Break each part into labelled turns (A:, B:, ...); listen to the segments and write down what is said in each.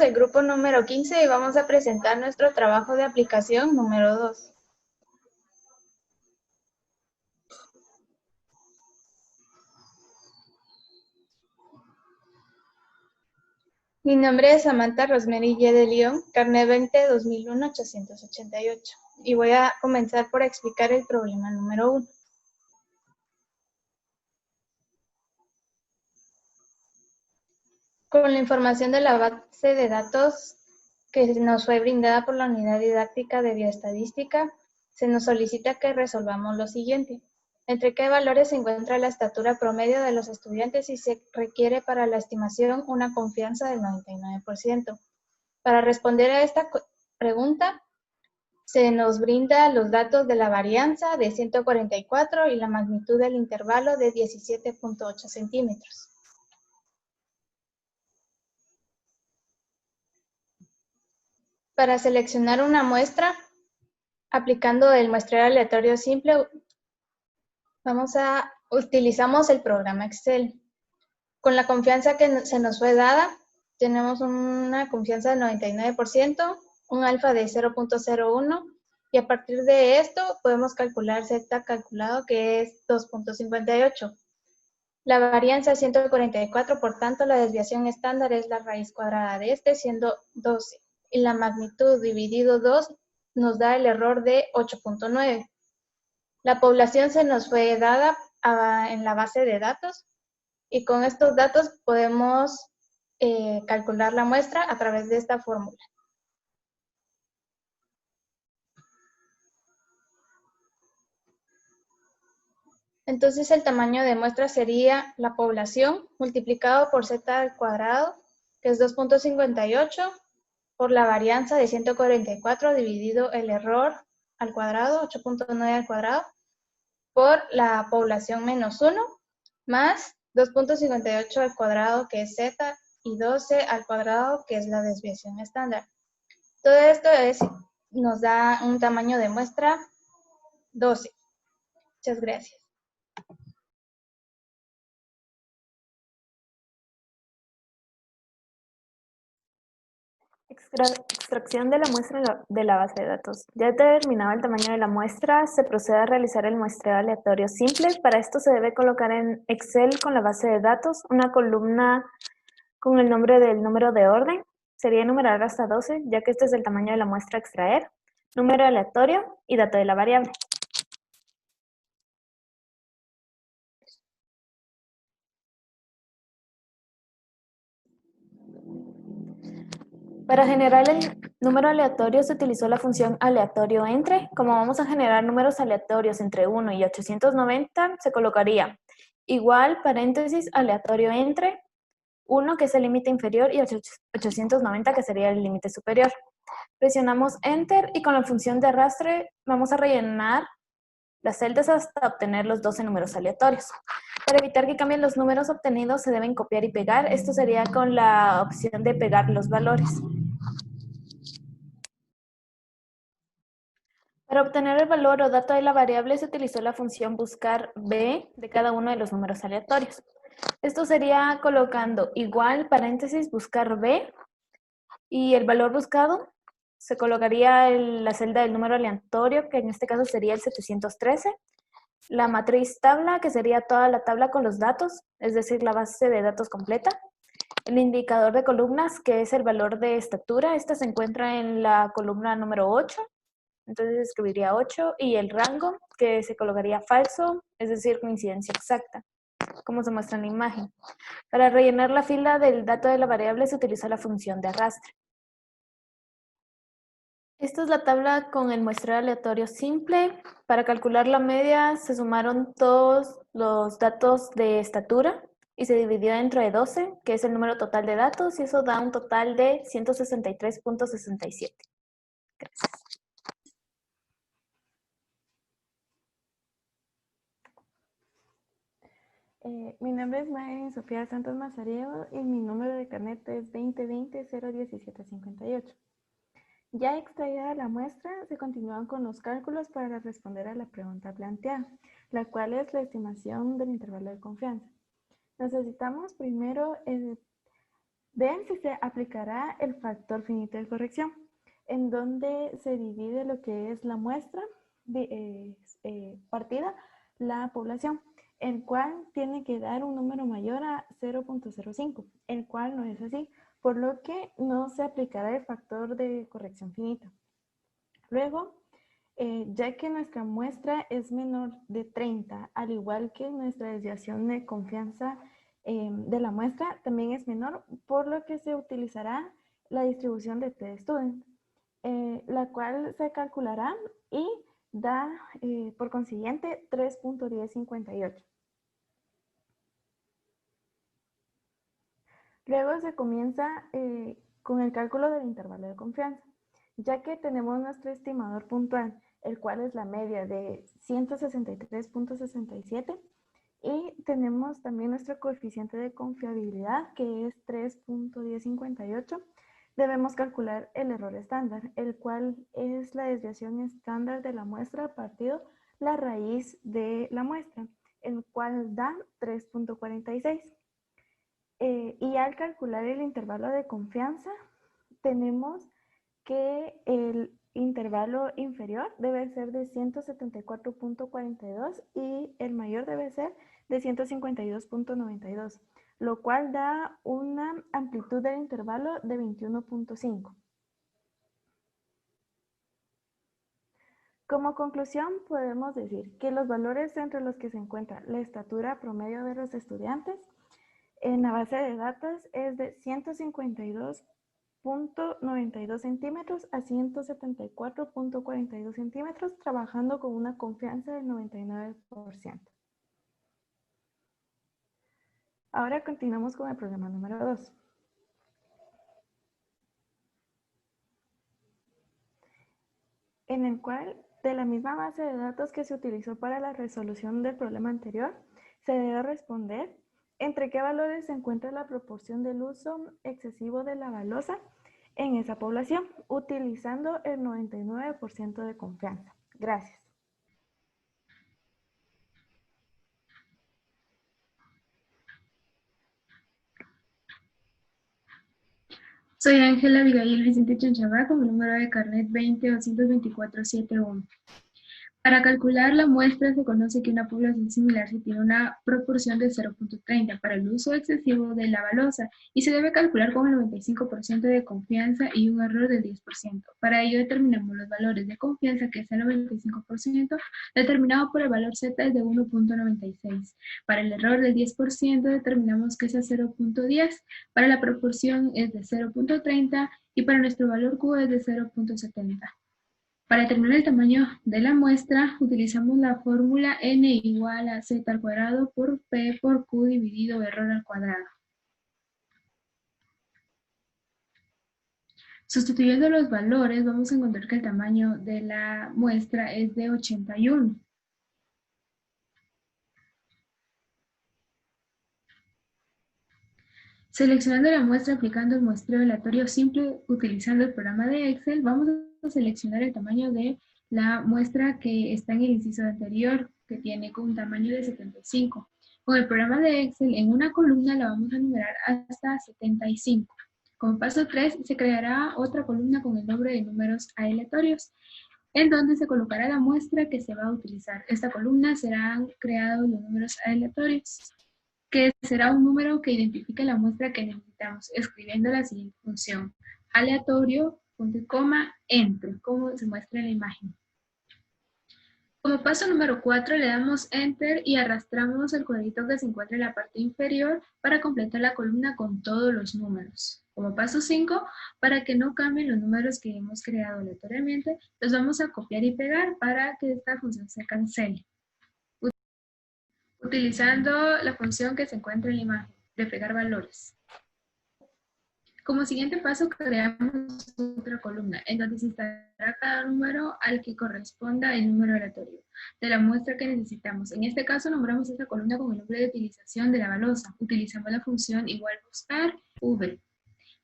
A: el grupo número 15 y vamos a presentar nuestro trabajo de aplicación número 2. Mi nombre es Samantha Rosemary Ye de León, carnet 2020-2001-888, y voy a comenzar por explicar el problema número 1. Con la información de la base de datos que nos fue brindada por la Unidad Didáctica de Bioestadística, se nos solicita que resolvamos lo siguiente. ¿Entre qué valores se encuentra la estatura promedio de los estudiantes y se requiere para la estimación una confianza del 99%? Para responder a esta pregunta, se nos brinda los datos de la varianza de 144 y la magnitud del intervalo de 17.8 centímetros. Para seleccionar una muestra, aplicando el muestreo aleatorio simple, utilizamos el programa Excel. Con la confianza que se nos fue dada, tenemos una confianza del 99%, un alfa de 0.01, y a partir de esto podemos calcular Z calculado, que es 2.58. La varianza es 144, por tanto la desviación estándar es la raíz cuadrada de este, siendo 12. Y la magnitud dividido 2 nos da el error de 8.9. La población se nos fue dada en la base de datos y con estos datos podemos calcular la muestra a través de esta fórmula. Entonces el tamaño de muestra sería la población multiplicado por z al cuadrado, que es 2.58, por la varianza de 144 dividido el error al cuadrado, 8.9 al cuadrado, por la población menos 1, más 2.58 al cuadrado, que es z, y 12 al cuadrado, que es la desviación estándar. Todo esto nos da un tamaño de muestra 12. Muchas gracias.
B: Extracción de la muestra de la base de datos. Ya determinado el tamaño de la muestra, se procede a realizar el muestreo aleatorio simple. Para esto se debe colocar en Excel con la base de datos una columna con el nombre del número de orden. Sería enumerar hasta 12, ya que este es el tamaño de la muestra a extraer, número aleatorio y dato de la variable. Para generar el número aleatorio se utilizó la función aleatorio entre. Como vamos a generar números aleatorios entre 1 y 890, se colocaría igual paréntesis aleatorio entre 1, que es el límite inferior, y 890, que sería el límite superior. Presionamos Enter y con la función de arrastre vamos a rellenar las celdas hasta obtener los 12 números aleatorios. Para evitar que cambien los números obtenidos, se deben copiar y pegar. Esto sería con la opción de pegar los valores. Para obtener el valor o dato de la variable se utilizó la función buscar b de cada uno de los números aleatorios. Esto sería colocando igual paréntesis buscar b y el valor buscado se colocaría en la celda del número aleatorio, que en este caso sería el 713. La matriz tabla, que sería toda la tabla con los datos, es decir, la base de datos completa. El indicador de columnas, que es el valor de estatura, esta se encuentra en la columna número 8. Entonces escribiría 8, y el rango, que se colocaría falso, es decir, coincidencia exacta, como se muestra en la imagen. Para rellenar la fila del dato de la variable se utiliza la función de arrastre. Esta es la tabla con el muestreo aleatorio simple. Para calcular la media se sumaron todos los datos de estatura y se dividió entre 12, que es el número total de datos, y eso da un total de 163.67. Gracias.
C: Mi nombre es María Sofía Santos Mazariego y mi número de carnet es 2020-01758. Ya extraída la muestra, se continúan con los cálculos para responder a la pregunta planteada, la cual es la estimación del intervalo de confianza. Necesitamos primero Vean si se aplicará el factor finito de corrección, en donde se divide lo que es la muestra partida la población, el cual tiene que dar un número mayor a 0.05, el cual no es así, por lo que no se aplicará el factor de corrección finita. Luego, ya que nuestra muestra es menor de 30, al igual que nuestra desviación de confianza de la muestra también es menor, por lo que se utilizará la distribución de t-student, la cual se calculará y da, por consiguiente, 3.1058. Luego se comienza con el cálculo del intervalo de confianza, ya que tenemos nuestro estimador puntual, el cual es la media de 163.67, y tenemos también nuestro coeficiente de confiabilidad, que es 3.1058. Debemos calcular el error estándar, el cual es la desviación estándar de la muestra partido la raíz de la muestra, el cual da 3.46. Y al calcular el intervalo de confianza, tenemos que el intervalo inferior debe ser de 174.42 y el mayor debe ser de 152.92, lo cual da una amplitud del intervalo de 21.5. Como conclusión, podemos decir que los valores entre los que se encuentra la estatura promedio de los estudiantes en la base de datos es de 152.92 centímetros a 174.42 centímetros, trabajando con una confianza del 99%. Ahora continuamos con el problema número 2. En el cual, de la misma base de datos que se utilizó para la resolución del problema anterior, se debe responder entre qué valores se encuentra la proporción del uso excesivo de la balosa en esa población, utilizando el 99% de confianza. Gracias.
D: Soy Ángela Abigail Vicente Chanchabá con mi número de carnet 20-224-71. Para calcular la muestra se conoce que una población similar se tiene una proporción de 0.30 para el uso excesivo de la balosa y se debe calcular con el 95% de confianza y un error del 10%. Para ello determinamos los valores de confianza, que es el 95%, determinado por el valor Z es de 1.96. Para el error del 10% determinamos que es a 0.10, para la proporción es de 0.30 y para nuestro valor Q es de 0.70. Para determinar el tamaño de la muestra, utilizamos la fórmula n igual a z al cuadrado por p por q dividido error al cuadrado. Sustituyendo los valores, vamos a encontrar que el tamaño de la muestra es de 81. Seleccionando la muestra aplicando el muestreo aleatorio simple utilizando el programa de Excel, vamos a seleccionar el tamaño de la muestra que está en el inciso anterior, que tiene un tamaño de 75. Con el programa de Excel, en una columna la vamos a numerar hasta 75. Como paso 3, se creará otra columna con el nombre de números aleatorios, en donde se colocará la muestra que se va a utilizar. Esta columna serán creados los números aleatorios, que será un número que identifique la muestra que necesitamos, escribiendo la siguiente función: aleatorio, punto y coma, enter, como se muestra en la imagen. Como paso número 4, le damos enter y arrastramos el cuadrito que se encuentra en la parte inferior para completar la columna con todos los números. Como paso 5, para que no cambien los números que hemos creado aleatoriamente, los vamos a copiar y pegar para que esta función se cancele, utilizando la función que se encuentra en la imagen, de pegar valores. Como siguiente paso, creamos otra columna, en donde se instalará cada número al que corresponda el número aleatorio de la muestra que necesitamos. En este caso, nombramos esta columna con el nombre de utilización de la balosa. Utilizamos la función igual buscar v.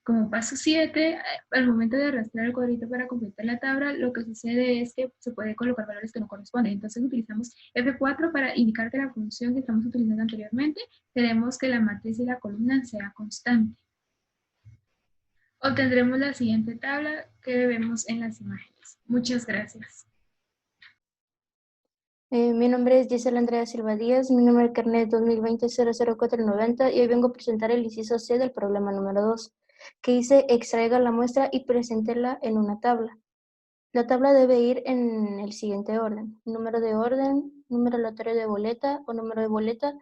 D: Como paso 7, al momento de arrastrar el cuadrito para completar la tabla, lo que sucede es que se puede colocar valores que no corresponden. Entonces utilizamos F4 para indicar que la función que estamos utilizando anteriormente, queremos que la matriz y la columna sea constante. obtendremos la siguiente tabla que vemos en las imágenes. Muchas gracias.
E: Mi nombre es Gisela Andrea Silva Díaz, mi número de carnet es 2020-00490 y hoy vengo a presentar el inciso C del problema número 2, que dice extraiga la muestra y preséntela en una tabla. La tabla debe ir en el siguiente orden: número de orden, número aleatorio de boleta o número de boleta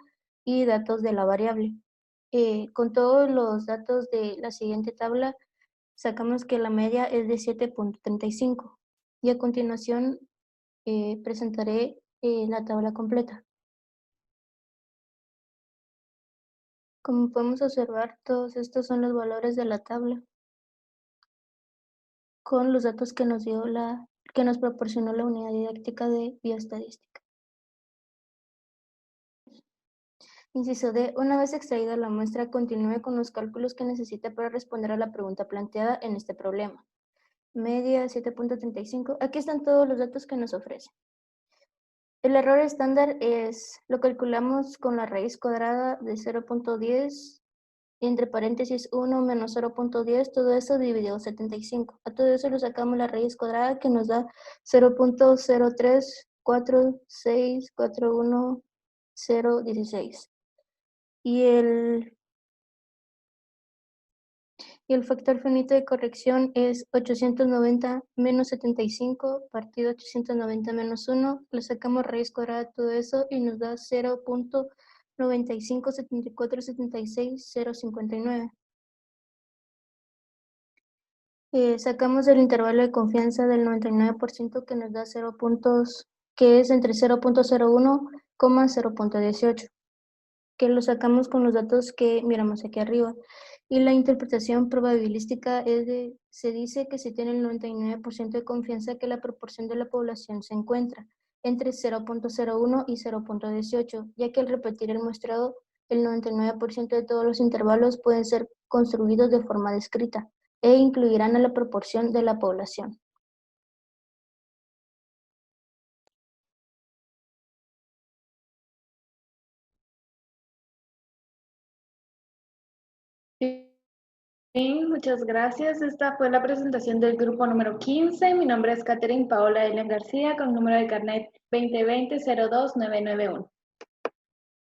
E: y datos de la variable. Con todos los datos de la siguiente tabla, sacamos que la media es de 7.35 y a continuación presentaré la tabla completa. Como podemos observar, todos estos son los valores de la tabla con los datos que nos proporcionó la unidad didáctica de bioestadística. Inciso D. Una vez extraída la muestra, continúe con los cálculos que necesita para responder a la pregunta planteada en este problema. Media 7.35. Aquí están todos los datos que nos ofrece. El error estándar lo calculamos con la raíz cuadrada de 0.10, entre paréntesis 1 menos 0.10, todo eso dividido 75. A todo eso le sacamos la raíz cuadrada que nos da 0.034641016. Y el factor finito de corrección es 890 menos 75 partido 890 menos 1. Le sacamos raíz cuadrada de todo eso y nos da 0.957476059. Sacamos el intervalo de confianza del 99% que nos da 0 puntos, que es entre 0.01, 0.18. Que lo sacamos con los datos que miramos aquí arriba. Y la interpretación probabilística se dice que se tiene el 99% de confianza que la proporción de la población se encuentra entre 0.01 y 0.18, ya que al repetir el muestreo, el 99% de todos los intervalos pueden ser construidos de forma descrita e incluirán a la proporción de la población.
B: Bien, muchas gracias. Esta fue la presentación del grupo número 15. Mi nombre es Catherine Paola Ellen García con número de carnet 2020-02991.